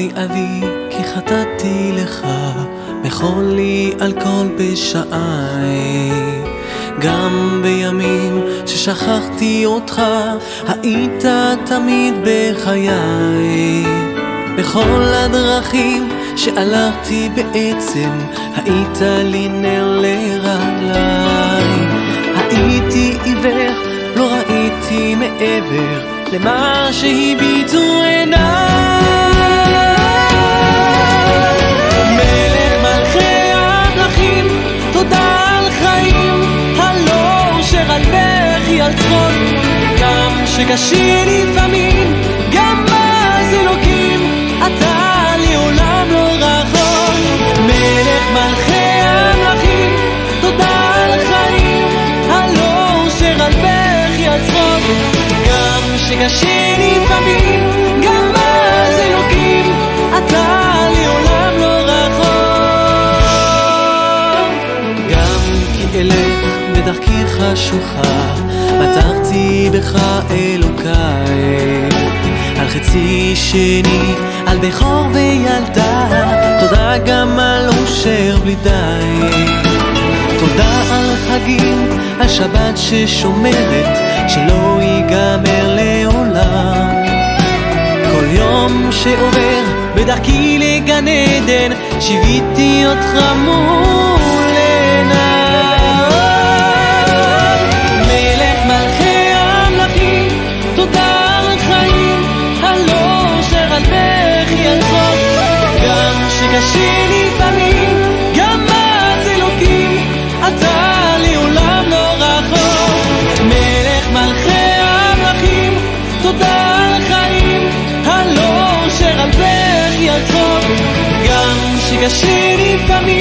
לי אבי כי חטאתי לך, מחול לי על כל פשעי. גם בימים ששכחתי אותך, היית תמיד בחיי. בכל הדרכים שהלכתי בעצם, היית לי נר לרגלי. הייתי עיוור, לא ראיתי מעבר למה שהביטו עיניי. מלך מלכי המלכים, תודה על חיים, הלא שעל בכי על צחוק. גם שקשה לפעמים, גם אז אלוקים, אתה לי עולם לא רחוק. מלך מלכי המלכים, תודה על חיים, הלא שעל בכי על צחוק. גם שקשה לפעמים, גם אז אלוקים, אתה לי עולם לא רחוק. גם כי אלך בדרכי חשוכה, בטחתי בך אלוקיי. על חצי שני, על בכור וילדה, תודה גם על אושר בלי די. תודה על חגים, על שבת ששומרת, שלא ייגמר לעולם. כל יום שעובר בדרכי לגן עדן, שיוויתי אותך מול עיניי. מלך מלכי המלכים, תודה על חיים, הלא שעל בכי על צחוק. גם שקשה לפעמים, גם אז אלוקים, אתה לי עולם לא רחוק. מלך מלכי המלכים, תודה על חיים, הלא שעל בכי על צחוק. גם שקשה לפעמים,